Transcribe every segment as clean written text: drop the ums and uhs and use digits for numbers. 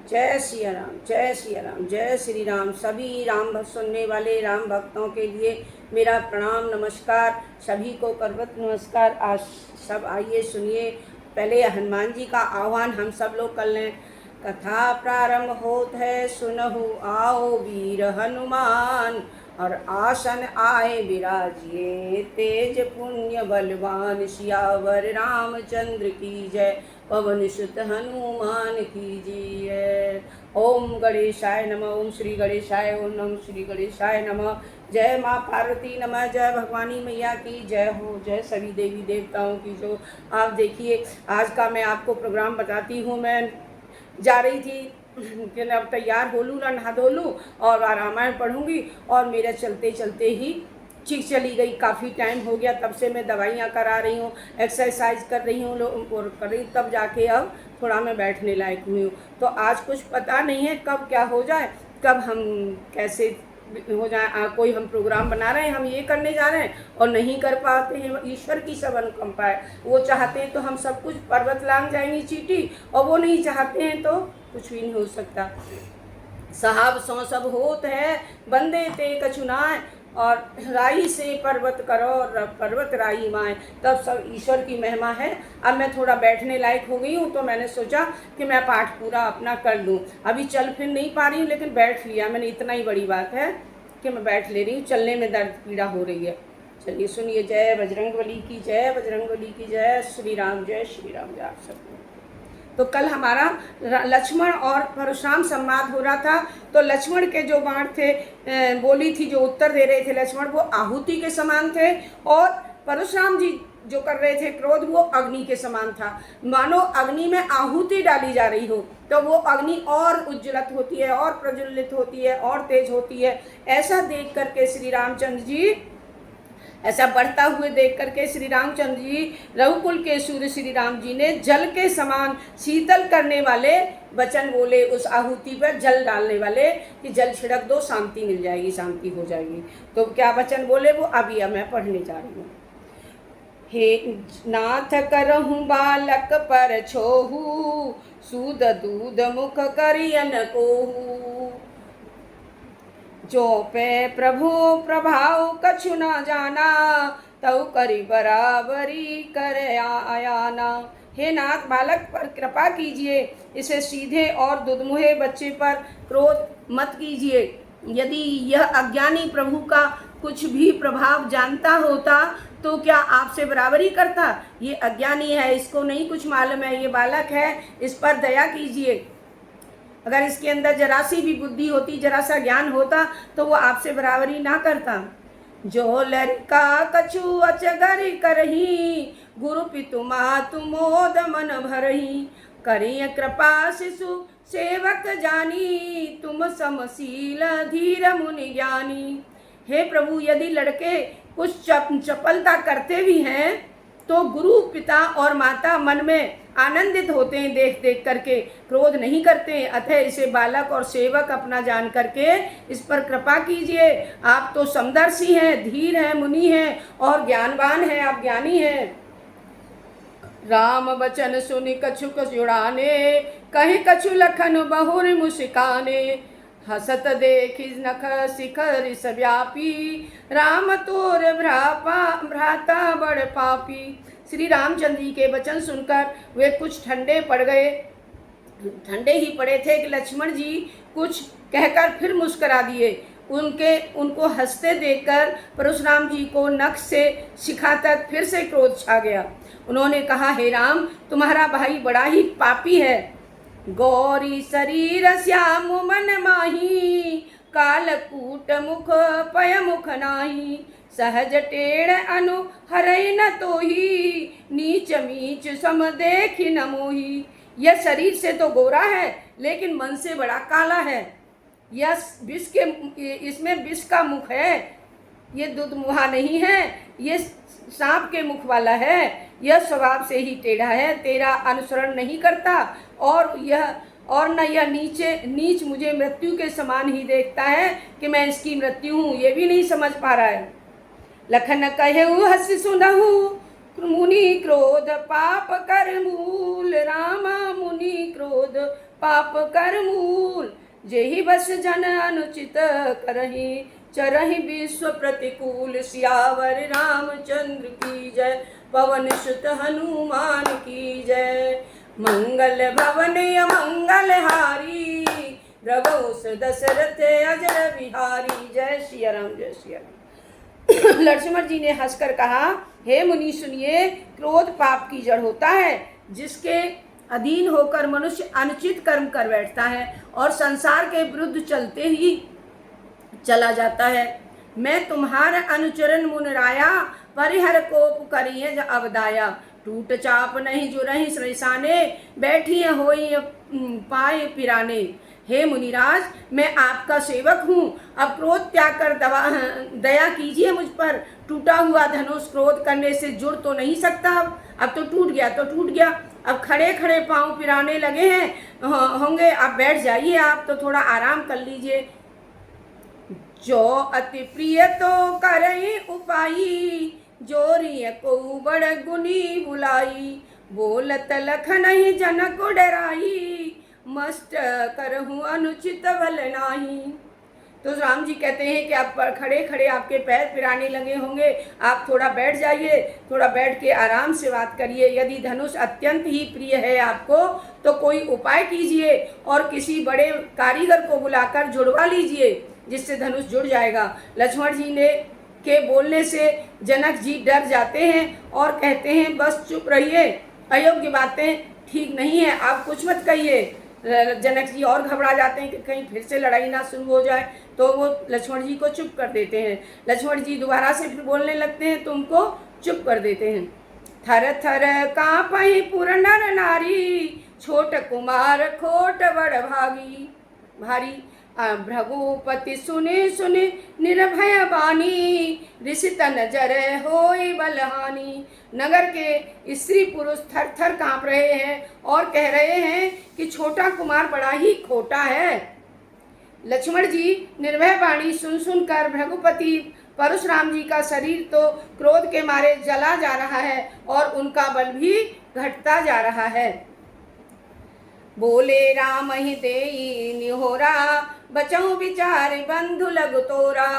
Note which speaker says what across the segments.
Speaker 1: जय सिया राम, जय सिया राम, जय श्री राम। सभी राम भक्त सुनने वाले राम भक्तों के लिए मेरा प्रणाम नमस्कार। सभी को करवत नमस्कार। आज सब आइए सुनिए। पहले हनुमान जी का आह्वान हम सब लोग कर लें। कथा प्रारंभ होत है, सुनहु आओ वीर हनुमान, और आसन आए विराजिए तेज पुण्य बलवान। सियावर रामचंद्र की जय, पवन सुत हनुमान की जय। ओम गणेशाय नमः, ओम श्री गणेशाय, ओम नम श्री गणेशाय नमः। जय माँ पार्वती नमः, जय भगवानी मैया की जय हो, जय सभी देवी देवताओं की जो। आप देखिए आज का मैं आपको प्रोग्राम बताती हूँ। मैं जा रही थी कि अब तैयार हो लूँ ना, नहा धो लूँ और रामायण पढ़ूंगी, और मेरा चलते चलते ही ठीक चली गई। काफ़ी टाइम हो गया, तब से मैं दवाइयाँ करा रही हूँ, एक्सरसाइज कर रही हूँ और कर रही, तब जाके अब थोड़ा मैं बैठने लायक हुई हूँ। तो आज कुछ पता नहीं है कब क्या हो जाए, कब हम कैसे हो जाए। कोई हम प्रोग्राम बना रहे हैं, हम ये करने जा रहे हैं और नहीं कर पाते हैं। ईश्वर की सब अनुकंपा है। वो चाहते हैं तो हम सब कुछ पर्वत लांग जाएंगी चीटी, और वो नहीं चाहते हैं तो कुछ भी नहीं हो सकता। साहब सौ सब होत है, बंदे ते कछुनाए, और राई से पर्वत करो और पर्वत राई माए। तब सब ईश्वर की महिमा है। अब मैं थोड़ा बैठने लायक हो गई हूँ, तो मैंने सोचा कि मैं पाठ पूरा अपना कर लूँ। अभी चल फिर नहीं पा रही हूँ, लेकिन बैठ लिया मैंने। इतना ही बड़ी बात है कि मैं बैठ ले रही हूँ। चलने में दर्द पीड़ा हो रही है। चलिए सुनिए। जय बजरंगबली की जय, बजरंगबली की जय। श्री राम, जय श्री राम। जय आप सबको। तो कल हमारा लक्ष्मण और परशुराम संवाद हो रहा था। तो लक्ष्मण के जो बाण थे, बोली थी, जो उत्तर दे रहे थे लक्ष्मण, वो आहुति के समान थे, और परशुराम जी जो कर रहे थे क्रोध, वो अग्नि के समान था। मानो अग्नि में आहुति डाली जा रही हो, तो वो अग्नि और उज्ज्वलित होती है, और प्रज्वलित होती है, और तेज होती है। ऐसा देख करके श्री रामचंद्र जी, ऐसा बढ़ता हुए देख करके श्री रामचंद्र जी, रघुकुल के सूर्य श्री राम जी ने जल के समान शीतल करने वाले वचन बोले उस आहुति पर, जल डालने वाले, कि जल छिड़क दो, शांति मिल जाएगी, शांति हो जाएगी। तो क्या वचन बोले वो अभी मैं पढ़ने जा रही हूँ। हे नाथ करहूँ बालक पर छोहू, सूद दूध मुख करियन कोहू। जो पे प्रभु प्रभाव कछु न जाना, तऊ करी बराबरी कर आयाना। हे नाथ, बालक पर कृपा कीजिए, इसे सीधे और दुधमुहे बच्चे पर क्रोध मत कीजिए। यदि यह अज्ञानी प्रभु का कुछ भी प्रभाव जानता होता तो क्या आपसे बराबरी करता। ये अज्ञानी है, इसको नहीं कुछ मालूम है, ये बालक है, इस पर दया कीजिए। अगर इसके अंदर जरा सी भी बुद्धि होती, जरा सा ज्ञान होता, तो वो आपसे बराबरी ना करता। जो लड़का कछु अचगर करही, गुरु पितु मातु मोद मन भरही। करिय कृपा शिशु सेवक जानी, तुम समशील धीर मुनि ज्ञानी। हे प्रभु, यदि लड़के कुछ चपलता करते भी हैं, तो गुरु पिता और माता मन में आनंदित होते हैं देख देख करके, क्रोध नहीं करते। अतः इसे बालक और सेवक अपना जान करके इस पर कृपा कीजिए। आप तो समदर्शी हैं, धीर हैं, मुनि हैं और ज्ञानवान हैं, आप ज्ञानी हैं। राम बचन सुनि कछुक जुड़ाने, कहे कछु लखन बहुर मुस्काने। हसत देखि नख शिखर सव्यापी, राम तोर भ्राता बड़ पापी। श्री रामचंद्र जी के वचन सुनकर वे कुछ ठंडे पड़ गए। ठंडे ही पड़े थे कि लक्ष्मण जी कुछ कहकर फिर मुस्करा दिए। उनको हंसते देखकर परशुराम जी को नख से शिखा तक फिर से क्रोध छा गया। उन्होंने कहा, हे राम, तुम्हारा भाई बड़ा ही पापी है। गौरी शरीर श्याम मन माही, कालकूट मुख पय मुख नाही। सहज टेढ़ अनु हरई न तोही, नीच मीच सम देखि न मोही। यह शरीर से तो गोरा है, लेकिन मन से बड़ा काला है। यह इसमें विष का मुख है, ये दूध मुहा नहीं है, ये सांप के मुख वाला है। यह स्वभाव से ही टेढ़ा है, तेरा अनुसरण नहीं करता, और न यह नीच मुझे मृत्यु के समान ही देखता है कि मैं इसकी मृत्यु हूँ, ये भी नहीं समझ पा रहा है। लखन कहेऊ हस सुनहु, मुनि क्रोध पाप कर मूल। रामा मुनि क्रोध पाप कर मूल। जेहि बस जन अनुचित करहि, चरहि विश्व प्रतिकूल। सियावर रामचंद्र की जय, पवन सुत हनुमान की जय। मंगल भवन मंगल हारी, द्रवहुस दशरथ अजर बिहारी। जय सिया राम, जय सिया राम। लक्ष्मण जी ने हंसकर कहा, हे मुनि सुनिए, क्रोध पाप की जड़ होता है, जिसके अधीन होकर मनुष्य अनुचित कर्म कर बैठता है और संसार के विरुद्ध चलते ही चला जाता है। मैं तुम्हारा अनुचरण मुनराया, परिहर कोप करिए अवदाया। टूट चाप नहीं जो रही श्रेषाने, बैठी होई पाए पिराने। हे मुनिराज, मैं आपका सेवक हूँ, अब क्रोध त्याग कर दया कीजिए मुझ पर। टूटा हुआ धनुष क्रोध करने से जुड़ तो नहीं सकता। अब तो टूट गया तो टूट गया, अब खड़े खड़े पांव पिराने लगे हैं होंगे। अब बैठ जाइए, आप तो थोड़ा आराम कर लीजिए। जो अति प्रिय तो करई उपाई, जोरिय को बड़ गुनी बुलाई। बोलत लखन ही जनक डराई, मस्त करहूँ अनुचित भल नाही। तो राम जी कहते हैं कि आप खड़े खड़े आपके पैर पिराने लगे होंगे, आप थोड़ा बैठ जाइए, थोड़ा बैठ के आराम से बात करिए। यदि धनुष अत्यंत ही प्रिय है आपको तो कोई उपाय कीजिए और किसी बड़े कारीगर को बुलाकर जुड़वा लीजिए, जिससे धनुष जुड़ जाएगा। लक्ष्मण जी ने के बोलने से जनक जी डर जाते हैं और कहते हैं, बस चुप रहिए, अयोग्य बातें ठीक नहीं है, आप कुछ मत कहिए। जनक जी और घबरा जाते हैं कि कहीं फिर से लड़ाई ना शुरू हो जाए, तो वो लक्ष्मण जी को चुप कर देते हैं। लक्ष्मण जी दोबारा से फिर बोलने लगते हैं तो उनको चुप कर देते हैं। थर थर कांपहि पुर नर नारी, छोट कुमार खोट बड़ भारी। भृगुपति सुने सुने निर्भय बानी, ऋषित नजर होई बलहानी। नगर के स्त्री पुरुष थर थर कांप रहे हैं और कह रहे हैं कि छोटा कुमार बड़ा ही खोटा है। लक्ष्मण जी निर्भय वाणी सुन सुनकर भृगुपति परशुराम जी का शरीर तो क्रोध के मारे जला जा रहा है और उनका बल भी घटता जा रहा है। बोले राम ही देई निहोरा, बचऊ विचार बंधु लघु तोरा।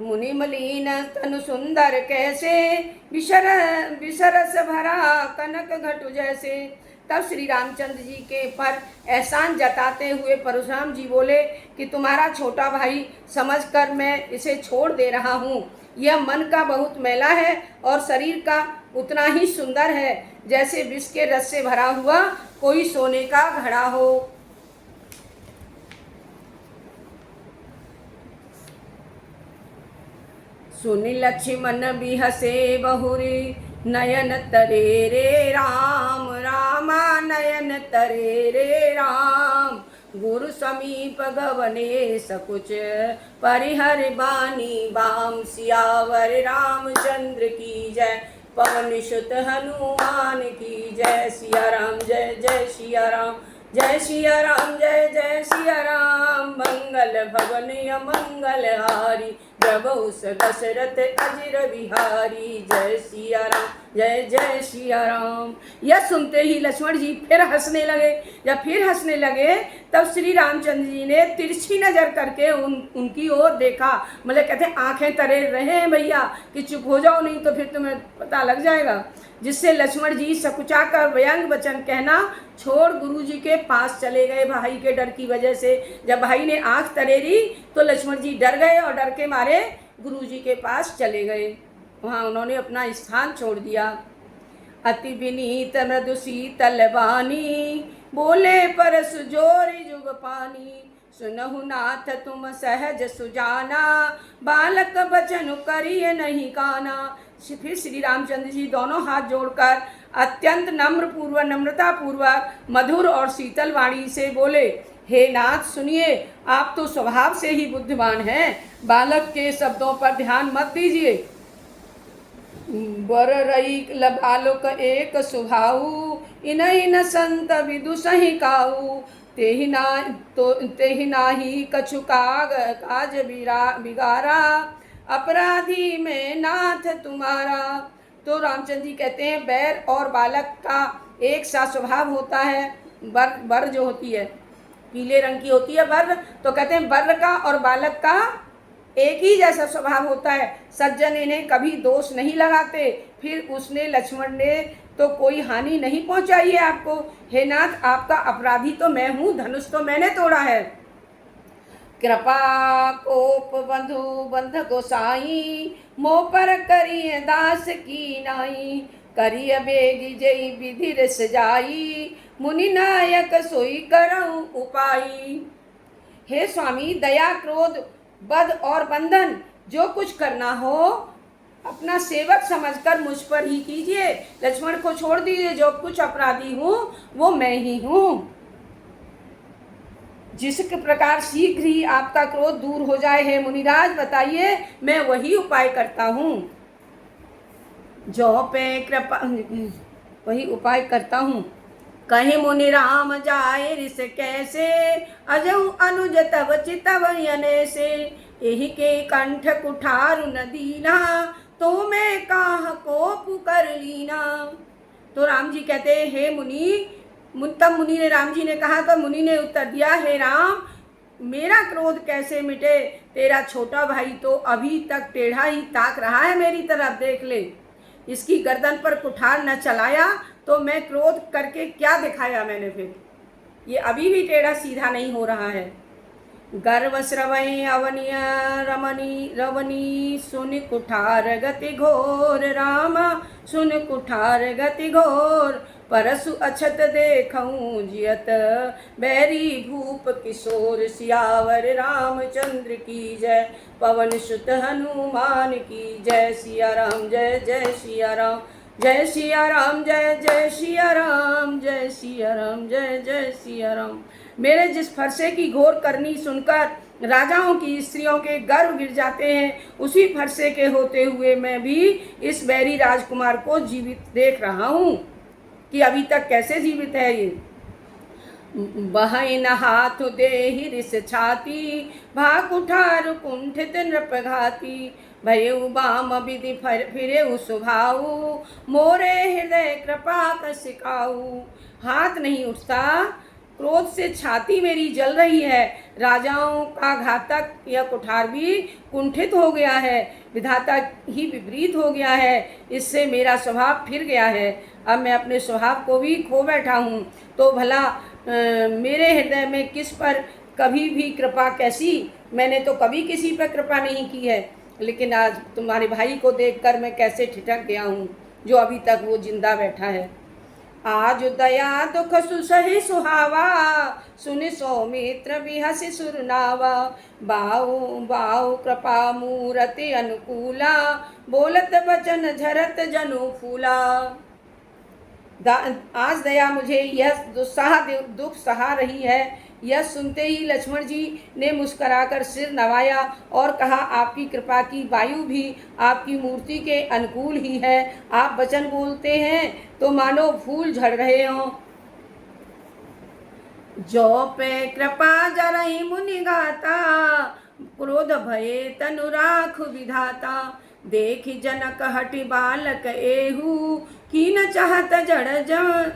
Speaker 1: मुनि मलिन तनु सुंदर कैसे, विसरस भरा कनक घटु जैसे। तब श्री रामचंद्र जी के पर एहसान जताते हुए परशुराम जी बोले कि तुम्हारा छोटा भाई समझकर मैं इसे छोड़ दे रहा हूँ। यह मन का बहुत मैला है और शरीर का उतना ही सुंदर है, जैसे विष के रस से भरा हुआ कोई सोने का घड़ा हो। सुनि लक्ष्मण बिहसे बहुरी, नयन तरे रे राम रामा, नयन तरे रे राम। गुरु समीप गवने सकुच, परिहर बानी बाम। सियावर रामचंद्र की जय, पवन सुत हनुमान की जय। सिया राम जय जय सिया राम, जय सिया राम जय जय सिया राम। मंगल भवन मंगल हारी, प्रभु दशरथ अजिर बिहारी। जय सिया राम जय जय सिया राम। यह सुनते ही लक्ष्मण जी फिर हंसने लगे। जब फिर हंसने लगे तब श्री रामचंद्र जी ने तिरछी नजर करके उनकी ओर देखा। मतलब कहते आंखें तरे रहे हैं भैया कि चुप हो जाओ, नहीं तो फिर तुम्हें पता लग जाएगा। जिससे लक्ष्मण जी सकुचा कर व्यंग वचन कहना छोड़ गुरु जी के पास चले गए भाई के डर की वजह से। जब भाई ने आंख तरेरी तो लक्ष्मण जी डर गए और डर के मारे गुरु जी के पास चले गए। वहाँ उन्होंने अपना स्थान छोड़ दिया। अति विनीत मृदु शीतल वाणी, बोले परस जोरी जुग पानी। सुनहु नाथ तुम सहज सुजाना, बालक बचन करिए नहीं काना। फिर श्री रामचंद्र जी दोनों हाथ जोड़कर अत्यंत नम्रता पूर्वक मधुर और शीतल वाणी से बोले, हे नाथ सुनिए, आप तो स्वभाव से ही बुद्धिमान हैं, बालक के शब्दों पर ध्यान मत दीजिए। बर रई बालक एक सुभाऊ, इनहि न संत विदुषहि काऊ। तेहि नाही कछु काज बिगारा, अपराधी में नाथ तुम्हारा। तो रामचंद्र जी कहते हैं बैर और बालक का एक सा स्वभाव होता है, बर जो होती है पीले रंग की होती है बर, तो कहते हैं बर का और बालक का एक ही जैसा स्वभाव होता है। सज्जन इन्हें कभी दोष नहीं लगाते। फिर उसने लक्ष्मण ने तो कोई हानि नहीं पहुंचाई है आपको। हे नाथ, आपका अपराधी तो मैं हूँ, धनुष तो मैंने तोड़ा है। कृपा कोप बंधु बंध गोसाई, मोह पर करिए दास की नाई। करिय बेगी जय विधि रस जाई, मुनि नायक सोई करऊं उपाई। हे स्वामी, दया क्रोध बद और बंधन जो कुछ करना हो अपना सेवक समझकर मुझ पर ही कीजिए। लक्ष्मण को छोड़ दीजिए, जो कुछ अपराधी हूँ वो मैं ही हूँ। जिस प्रकार शीघ्र ही आपका क्रोध दूर हो जाए, हे मुनिराज बताइए, मैं वही उपाय करता हूँ। जो पे कृपा वही उपाय करता हूँ। कहे मुनि राम जाए ऋष कैसे, अजऊ अनुज तव चितव यने से। एहि के कंठ कुठारु न दीना, तो मैं काह को पुकर लीना। तो राम जी कहते, हे मुनि, तब मुनि ने राम जी ने कहा, तो मुनि ने उत्तर दिया, हे राम, मेरा क्रोध कैसे मिटे? तेरा छोटा भाई तो अभी तक टेढ़ा ही ताक रहा है मेरी तरफ, देख ले। इसकी गर्दन पर कुठार न चलाया तो मैं क्रोध करके क्या दिखाया मैंने? फिर ये अभी भी टेढ़ा सीधा नहीं हो रहा है। गर्व श्रवय अवनिय रमनी रवनी, सुन कुठार गति घोर। रामा सुन कुठार गति घोर, परसु अछत देखऊं जियत। बैरी भूप किशोर, सियावर रामचंद्र की जय। पवन सुत हनुमान की जय। सिया राम जय जय सिया राम, जय सिया राम जय जय सिया राम, जय सिया राम जय जय सिया राम। मेरे जिस फरसे की घोर करनी सुनकर राजाओं की स्त्रियों के गर्व गिर जाते हैं, उसी फरसे के होते हुए मैं भी इस बैरी राजकुमार को जीवित देख रहा हूँ कि अभी तक कैसे जीवित है ये। बहन हाथ देहि रिस छाती, भाग उठार कुंठित नृपघाती। भयउ बाम विधि फिरे सुभाऊ, मोरे हृदय कृपा कसिकाऊ। हाथ नहीं उठता, क्रोध से छाती मेरी जल रही है। राजाओं का घातक यह कुठार भी कुंठित हो गया है, विधाता ही विपरीत हो गया है। इससे मेरा स्वभाव फिर गया है। अब मैं अपने स्वभाव को भी खो बैठा हूँ। तो भला मेरे हृदय में किस पर कभी भी कृपा कैसी? मैंने तो कभी किसी पर कृपा नहीं की है, लेकिन आज तुम्हारे भाई को देखकर मैं कैसे ठिठक गया हूँ, जो अभी तक वो जिंदा बैठा है। आज दया दुख सुसहि सुहावा, सुनि सौमित्र बिहसि सुरनावा। बाऊ बाऊ कृपा मूरति अनुकूला, बोलत वचन झरत जनु फूला। आज दया मुझे यह दुख सहा रही है। यह सुनते ही लक्ष्मण जी ने मुस्कुराकर सिर नवाया और कहा, आपकी कृपा की वायु भी आपकी मूर्ति के अनुकूल ही है। आप वचन बोलते हैं तो मानो फूल झड़ रहे हों। जो पे कृपा जरहि मुनि गाता, क्रोध भये तनु राखु विधाता। देखि जनक हटि बालक एहू, कीन चाहत जड़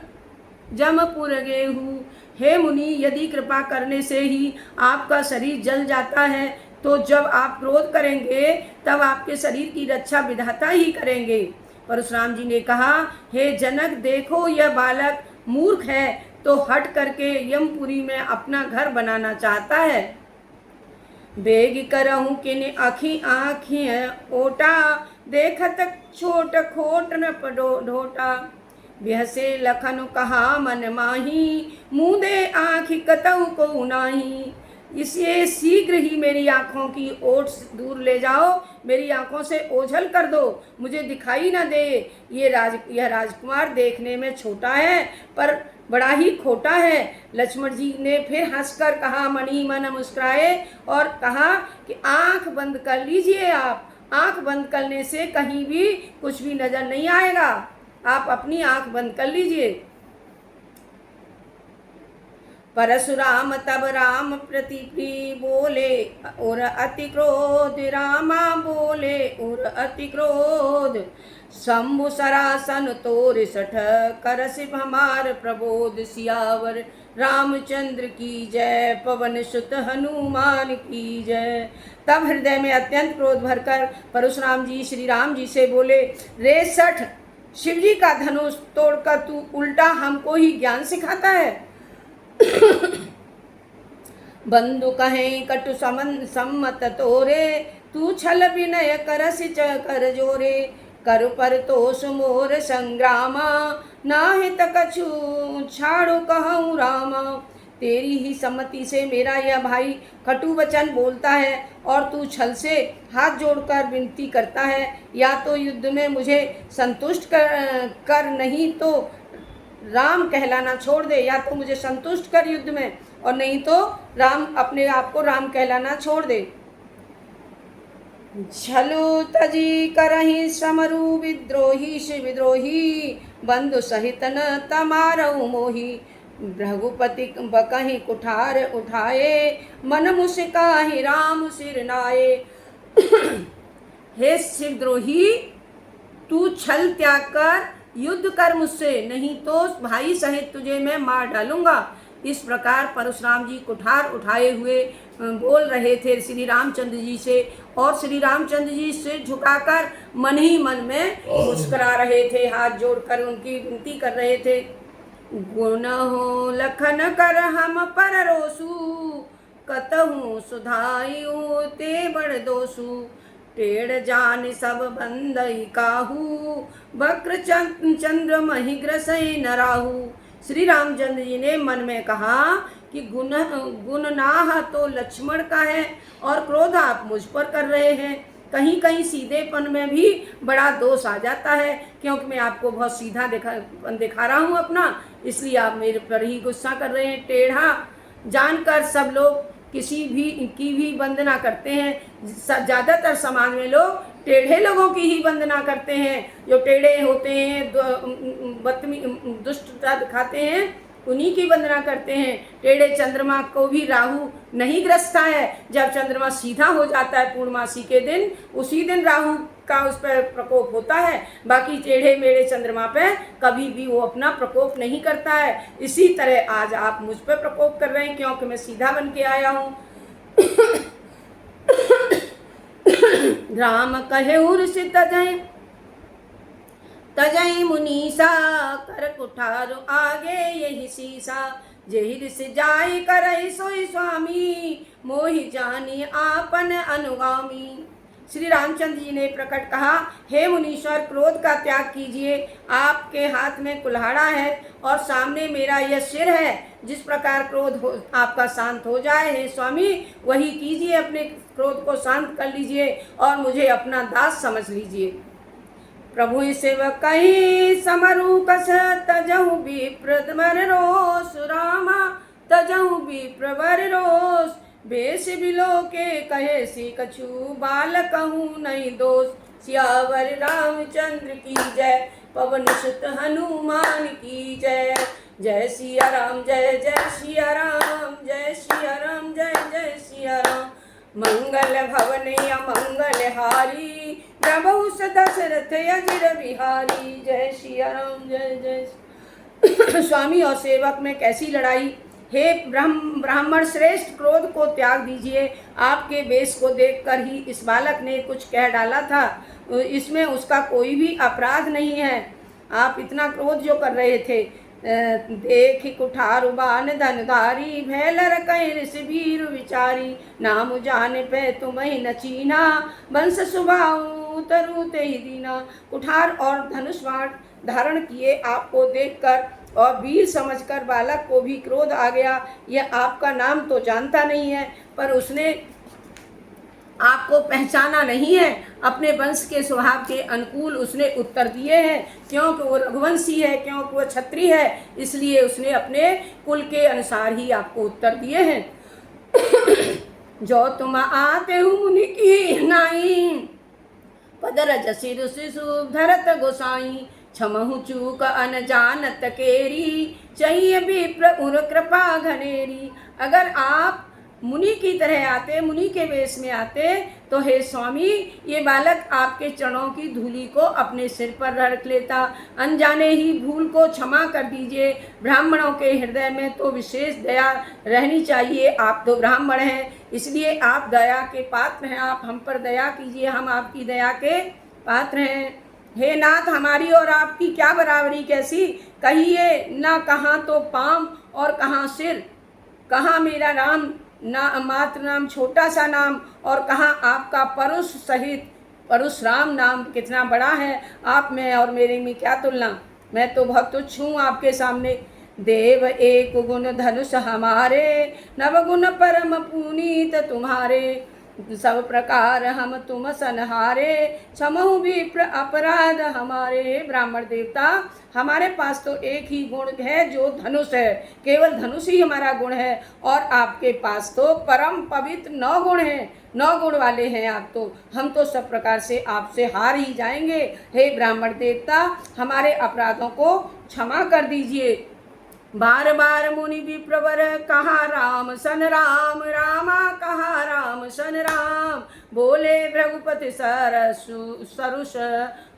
Speaker 1: जमपुर गेहू। हे मुनि, यदि कृपा करने से ही आपका शरीर जल जाता है, तो जब आप क्रोध करेंगे तब आपके शरीर की रक्षा विधाता ही करेंगे। परशुराम जी ने कहा, हे जनक, देखो यह बालक मूर्ख है तो हट करके यमपुरी में अपना घर बनाना चाहता है। बेग करहूँ किन आखी आखी ओटा, देखत छोट खोट न ढोटा। बिहसे लखन कहा मन माही, मुँह दे आँखि कतहु को नाही। इसलिए शीघ्र ही मेरी आँखों की ओट दूर ले जाओ, मेरी आँखों से ओझल कर दो, मुझे दिखाई न दे। यह राजकुमार देखने में छोटा है पर बड़ा ही खोटा है। लक्ष्मण जी ने फिर हंसकर कहा, मणि मन मुस्कुराए और कहा कि आँख बंद कर लीजिए। आप आँख बंद करने से कहीं भी कुछ भी नजर नहीं आएगा। आप अपनी आँख बंद कर लीजिए। परशुराम तब राम प्रति बोले और अति क्रोध, रामा बोले और अति क्रोध। शंभु सरासन तोर सठ, करस हमार प्रबोध। सियावर रामचंद्र की जय, पवन सुत हनुमान की जय। तब हृदय में अत्यंत क्रोध भरकर परशुराम जी श्री राम जी से बोले, रे सठ, शिव जी का धनुष तोड़कर तू उल्टा हमको ही ज्ञान सिखाता है। बंधु कहें कटु सम्मत तोरे, तू छल विनय करस कर जोरे। कर पर तोष मोर संग्रामा, नाहित कछु छाड़ो कहूँ रामा। तेरी ही सम्मति से मेरा यह भाई कटु वचन बोलता है और तू छल से हाथ जोड़कर विनती करता है। या तो युद्ध में मुझे संतुष्ट कर नहीं तो राम कहलाना छोड़ दे, या तो मुझे संतुष्ट कर युद्ध में, और नहीं तो राम अपने आप को राम कहलाना छोड़ दे। छलु तजी करहि समरु विद्रोही, शिव विद्रोही बंधु सहित न तमारऊ मोही। रघुपति बकहि कुठार उठाए, मन मुस्काहि राम सिर नाये। हे शिवद्रोही, तू छल त्याग कर युद्ध कर मुझसे, नहीं तो भाई सहित तुझे मैं मार डालूंगा। इस प्रकार परशुराम जी कुठार उठाए हुए बोल रहे थे श्री रामचंद्र जी से, और श्री रामचंद्र जी से झुकाकर मन ही मन में मुस्कुरा रहे थे, हाथ जोड़कर उनकी विनती कर रहे थे। गुण हो लखन कर हम पर रोसु, कतहु सुधायु ते बड़ दोसु। टेढ़ जान सब बंदई काहू, बक्र चंद्र मही ग्रसई न राहू। श्री रामचंद्र जी ने मन में कहा कि गुननाह तो लक्ष्मण का है और क्रोध आप मुझ पर कर रहे हैं। कहीं कहीं सीधेपन में भी बड़ा दोष आ जाता है, क्योंकि मैं आपको बहुत सीधा दिखा रहा हूँ अपना, इसलिए आप मेरे पर ही गुस्सा कर रहे हैं। टेढ़ा जानकर सब लोग किसी भी की भी वंदना करते हैं। ज़्यादातर समाज में लोग टेढ़े लोगों की ही वंदना करते हैं, जो टेढ़े होते हैं, दुष्टता दिखाते हैं, उन्हीं की वंदना करते हैं। टेढ़े चंद्रमा को भी राहु नहीं ग्रसता है। जब चंद्रमा सीधा हो जाता है पूर्णमासी के दिन, उसी दिन राहु का उस पर प्रकोप होता है। बाकी टेढ़े मेढ़े चंद्रमा पे कभी भी वो अपना प्रकोप नहीं करता है। इसी तरह आज आप मुझ पर प्रकोप कर रहे हैं, क्योंकि मैं सीधा बन के आया हूँ। राम कहे उर्ष तजई मुनीसा, कर कुठार आगे यही सीसा। जेहिर से जाय करई सोई स्वामी, मोहि जानी आपन अनुगामी। श्री रामचंद्र जी ने प्रकट कहा, हे मुनीश्वर, क्रोध का त्याग कीजिए। आपके हाथ में कुल्हाड़ा है और सामने मेरा यह सिर है। जिस प्रकार क्रोध आपका शांत हो जाए, हे स्वामी, वही कीजिए। अपने क्रोध को शांत कर लीजिए और मुझे अपना दास समझ लीजिए। प्रभु सेवक कही समरु कस, तजहु विप्रवर रोष। रामा तजहु विप्रवर रोष। बेस बिलो के कहे सी कछु, बाल कहूँ नहीं दोष। सियावर रामचंद्र की जय, पवन सुत हनुमान की जय। जय सिया राम, जय जय सिया राम, जय सिया राम, जय जय सिया राम। मंगल भवन अमंगल हारी, प्रभु दशरथ अजिर बिहारी। जय सिया राम, जय जय। स्वामी और सेवक में कैसी लड़ाई। हे ब्राह्मण श्रेष्ठ, क्रोध को त्याग दीजिए। आपके वेश को देखकर ही इस बालक ने कुछ कह डाला था, इसमें उसका कोई भी अपराध नहीं है। आप इतना क्रोध जो कर रहे थे। देख कुठार बान धनधारी, भैलर कहीं ऋषि वीर विचारी। नाम जाने पे तुम्हें न चीना, वंश सुभाऊ तरु ते ही दीना। कुठार और धनुष बाण धारण किए आपको देखकर और वीर समझकर बालक को भी क्रोध आ गया। यह आपका नाम तो जानता नहीं है, पर उसने आपको पहचाना नहीं है। अपने वंश के स्वभाव के अनुकूल उसने उत्तर दिए हैं, क्योंकि वो रघुवंशी है, क्योंकि वो क्षत्रिय है, इसलिए उसने अपने कुल के अनुसार ही आपको उत्तर दिए हैं। जो तुम आते हो मुनि की नाई, पदर जसी ऋषि धरत गोसाई। क्षमहु चूक अनजानत केरी, चाहिए विप्र उर कृपा घनेरी। अगर आप मुनि की तरह आते, मुनि के वेश में आते, तो हे स्वामी, ये बालक आपके चरणों की धूलि को अपने सिर पर रख लेता। अनजाने ही भूल को क्षमा कर दीजिए। ब्राह्मणों के हृदय में तो विशेष दया रहनी चाहिए। आप तो ब्राह्मण हैं, इसलिए आप दया के पात्र हैं। आप हम पर दया कीजिए, हम आपकी दया के पात्र हैं। हे नाथ, हमारी और आपकी क्या बराबरी कैसी, कहिए ना कहाँ तो पाँव और कहाँ सिर, कहाँ मेरा नाम ना मात्र नाम छोटा सा नाम, और कहाँ आपका परुष सहित परशुराम नाम कितना बड़ा है। आप में और मेरे में क्या तुलना, मैं तो बहुत तुच्छ हूँ आपके सामने। देव एक गुण धनुष हमारे, नव गुण परम पुनीत तुम्हारे। सब प्रकार हम तुम सनहारे, क्षमहु विप्र अपराध हमारे। ब्राह्मण देवता, हमारे पास तो एक ही गुण है जो धनुष है, केवल धनुष ही हमारा गुण है, और आपके पास तो परम पवित्र 9 गुण हैं, 9 गुण वाले हैं आप तो। हम तो सब प्रकार से आपसे हार ही जाएंगे। हे ब्राह्मण देवता, हमारे अपराधों को क्षमा कर दीजिए। बार बार मुनि विप्रवर कहा राम सन राम, रामा कहा राम सन राम। बोले भृगुपति सरुष,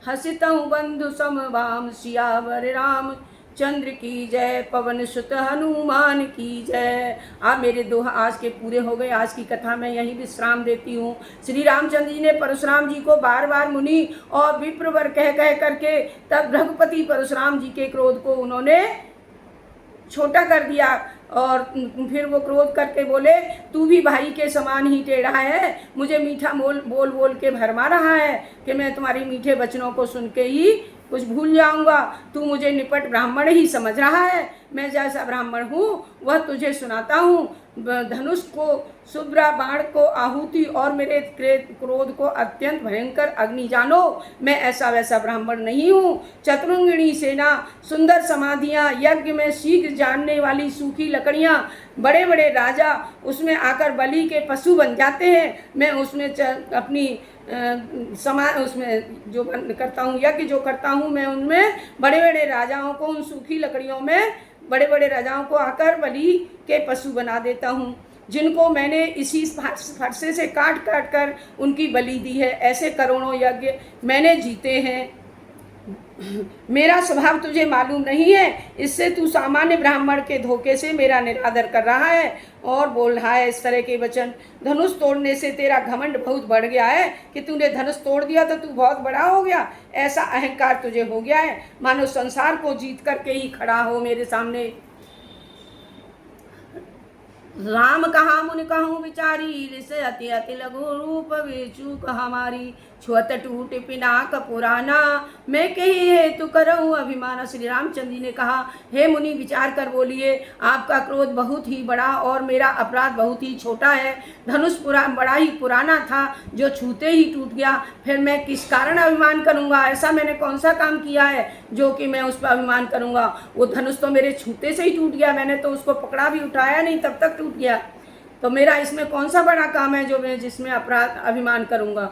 Speaker 1: हसितहु बंधु समभाम। सियावर राम चंद्र की जय, पवन सुत हनुमान की जय। आप मेरे दोहा आज के पूरे हो गए। आज की कथा मैं यहीं विश्राम देती हूँ। श्री रामचंद्र जी ने परशुराम जी को बार बार मुनि और विप्रवर कह कह करके तब भृगुपति परशुराम जी के क्रोध को उन्होंने छोटा कर दिया, और फिर वो क्रोध करके बोले, तू भी भाई के समान ही टेढ़ा है, मुझे मीठा बोल बोल के भरमा रहा है कि मैं तुम्हारी मीठे वचनों को सुन के ही कुछ भूल जाऊंगा। तू मुझे निपट ब्राह्मण ही समझ रहा है, मैं जैसा ब्राह्मण हूँ वह तुझे सुनाता हूँ। धनुष को, शुभ्रा बाण को आहुति और मेरे क्रोध को अत्यंत भयंकर अग्नि जानो। मैं ऐसा वैसा ब्राह्मण नहीं हूँ। चतुरंगिणी सेना, सुंदर समाधियाँ, यज्ञ में शीघ्र जानने वाली सूखी लकड़ियाँ, बड़े बड़े राजा उसमें आकर बलि के पशु बन जाते हैं। मैं उसमें अपनी उसमें जो करता हूँ, यज्ञ जो करता हूँ, मैं उनमें बड़े बड़े राजाओं को, उन सूखी लकड़ियों में बड़े बड़े राजाओं को आकर बलि के पशु बना देता हूँ, जिनको मैंने इसी फरसे से काट काट कर उनकी बलि दी है। ऐसे करोड़ों यज्ञ मैंने जीते हैं। मेरा स्वभाव तुझे मालूम नहीं है, इससे तू सामान्य ब्राह्मण के धोखे से मेरा निरादर कर रहा है और बोल रहा है इस तरह के वचन। धनुष तोड़ने से तेरा घमंड बहुत बढ़ गया है कि तूने धनुष तोड़ दिया तो तू बहुत बड़ा हो गया। ऐसा अहंकार तुझे हो गया है, मानो संसार को जीत करके ही खड़ा हो मेरे सामने। राम कहा मुनि कहूँ विचारी, रिस अति अति लघु रूप विचूक हमारी। छुअत टूट पिनाक पुराना, मैं कही हेतु करऊँ अभिमान। श्री रामचंद्र जी ने कहा, हे मुनि विचार कर बोलिए, आपका क्रोध बहुत ही बड़ा और मेरा अपराध बहुत ही छोटा है। धनुष बड़ा ही पुराना था जो छूते ही टूट गया, फिर मैं किस कारण अभिमान करूँगा? ऐसा मैंने कौन सा काम किया है जो कि मैं उस पर अभिमान करूँगा? वो धनुष तो मेरे छूते से ही टूट गया, मैंने तो उसको पकड़ा भी उठाया नहीं, तब तक टूट गया। तो मेरा इसमें कौन सा बड़ा काम है जो मैं जिसमें अपराध अभिमान करूँगा?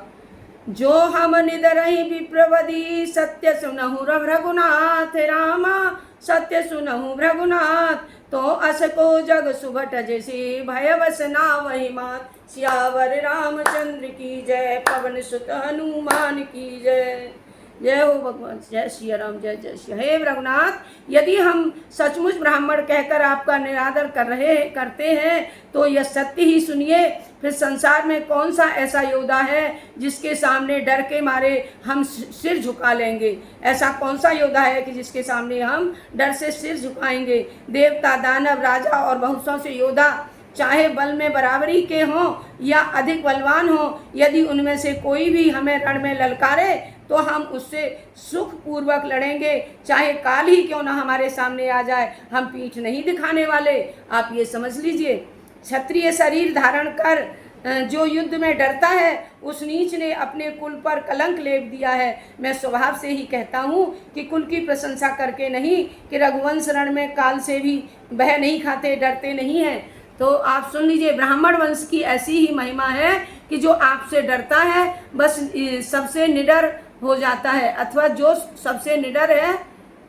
Speaker 1: जो हम निदरहि विप्रवदी, सत्य सुनहु रघुनाथ रामा, सत्य सुनहु रघुनाथ। तो अस को जग सुभट जैसे भयवश ना वही मात। सियावर रामचंद्र की जय, पवन सुत हनुमान की जय। जय हो भगवान, जय श्री राम, जय जय श्री। हे रघुनाथ, यदि हम सचमुच ब्राह्मण कहकर आपका निरादर करते हैं तो यह सत्य ही सुनिए। फिर संसार में कौन सा ऐसा योद्धा है जिसके सामने डर के मारे हम सिर झुका लेंगे? ऐसा कौन सा योद्धा है कि जिसके सामने हम डर से सिर झुकाएंगे? देवता, दानव, राजा और बहुत से योद्धा, चाहे बल में बराबरी के हों या अधिक बलवान हों, यदि उनमें से कोई भी हमें रण में ललकारे तो हम उससे सुख पूर्वक लड़ेंगे, चाहे काल ही क्यों ना हमारे सामने आ जाए, हम पीठ नहीं दिखाने वाले। आप ये समझ लीजिए, क्षत्रिय शरीर धारण कर जो युद्ध में डरता है उस नीच ने अपने कुल पर कलंक लेप दिया है। मैं स्वभाव से ही कहता हूँ कि कुल की प्रशंसा करके नहीं, कि रघुवंश रण में काल से भी भय नहीं खाते, डरते नहीं हैं। तो आप सुन लीजिए, ब्राह्मण वंश की ऐसी ही महिमा है कि जो आपसे डरता है, बस सबसे निडर हो जाता है, अथवा जो सबसे निडर है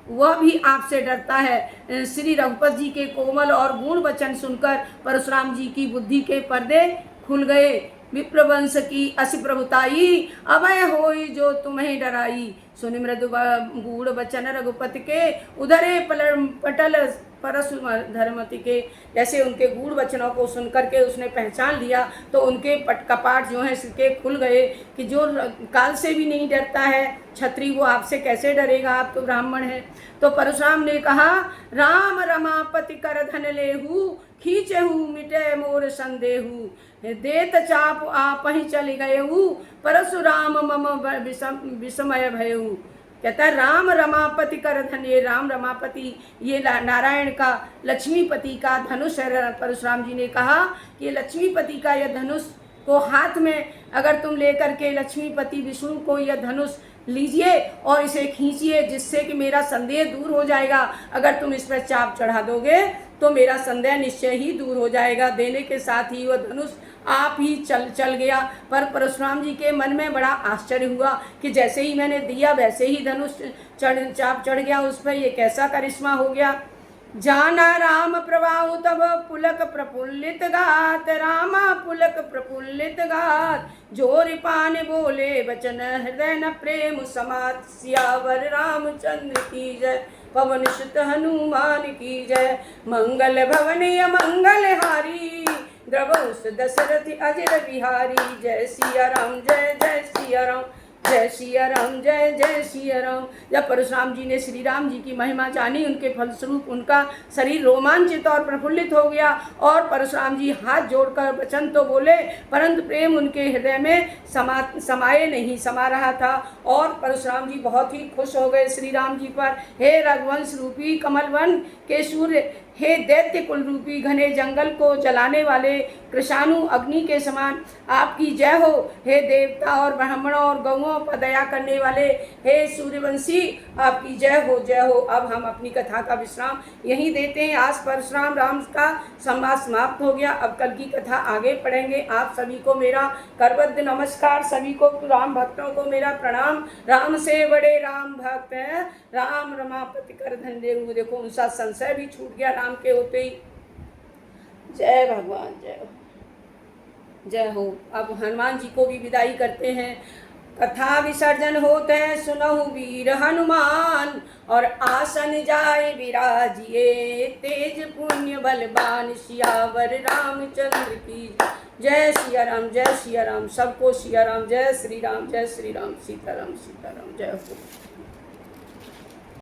Speaker 1: वह भी आपसे डरता है। श्री रघुपति जी के कोमल और गुण वचन सुनकर परशुराम जी की बुद्धि के पर्दे खुल गए। विप्रवंश की असी प्रभुताई, अभय होई जो तुम्हें डराई। सुनि मृदु गूढ़ वचन रघुपति के, उधरे पटल परशु धर्मति के। जैसे उनके गूढ़ वचनों को सुन करके उसने पहचान लिया तो उनके कपाट जो हैं सिर के खुल गए कि जो काल से भी नहीं डरता है छत्री, वो आपसे कैसे डरेगा, आप तो ब्राह्मण हैं। तो परशुराम ने कहा, राम रमापति कर धन लेहू, खींचहू मिटे मोर संदेहू। देत चाप आप ही चले गएहू, परशुराम मम विस्मय भयहू। कहता है राम रमापति कर धन, ये राम रमापति ये नारायण का लक्ष्मीपति का धनुष है। परशुराम जी ने कहा कि ये लक्ष्मीपति का यह धनुष को हाथ में अगर तुम लेकर के लक्ष्मीपति विष्णु को यह धनुष लीजिए और इसे खींचिए, जिससे कि मेरा संदेह दूर हो जाएगा। अगर तुम इस पर चाप चढ़ा दोगे तो मेरा संदेह निश्चय ही दूर हो जाएगा। देने के साथ ही वह धनुष आप ही चल गया। पर परशुराम जी के मन में बड़ा आश्चर्य हुआ कि जैसे ही मैंने दिया वैसे ही धनुष चाप चढ़ गया उस पर, ये कैसा करिश्मा हो गया। जाना राम प्रभाव तब पुलक प्रफुल्लित गात, रामा पुलक प्रफुल्लित गात। जोर पान बोले वचन हृदय न प्रेम समात। सियावर रामचंद्र की जय, पवन सुत हनुमान की जय। मंगल भवन मंगल हारी, द्रवहुस दशरथ अजर बिहारी। जय सिया राम जय जय सिया राम, जय सिया राम जय जय सिया राम। जब परशुराम जी ने श्री राम जी की महिमा जानी, उनके फलस्वरूप उनका शरीर रोमांचित और प्रफुल्लित हो गया और परशुराम जी हाथ जोड़कर वचन तो बोले परंतु प्रेम उनके हृदय में समाये नहीं समा रहा था। और परशुराम जी बहुत ही खुश हो गए श्री राम जी पर। हे रघुवंश रूपी कमल वन के सूर्य, हे दैत्य कुल रूपी घने जंगल को जलाने वाले कृषाणु अग्नि के समान आपकी जय हो। हे देवता और ब्राह्मणों और गौओं पर दया करने वाले हे सूर्यवंशी, आपकी जय हो जय हो। अब हम अपनी कथा का विश्राम यहीं देते हैं। आज परशुराम राम का संवाद समाप्त हो गया। अब कल की कथा आगे पढ़ेंगे। आप सभी को मेरा करबद्ध नमस्कार, सभी को राम भक्तों को मेरा प्रणाम। राम से बड़े राम भक्त हैं, राम रमापति कर धन देहू। देखो उनका संशय भी छूट गया राम के होते ही। जय भगवान जय हो जय हो। अब हनुमान जी को भी विदाई करते हैं। कथा विसर्जन होते हैं सुनहु वीर हनुमान, और आसन जाए विराजिए तेज पुण्य बलवान। सियावर रामचंद्र की जय सिया राम जय सिया राम। सबको सिया राम जय श्री राम जय श्री राम। सीताराम सीताराम जय हो।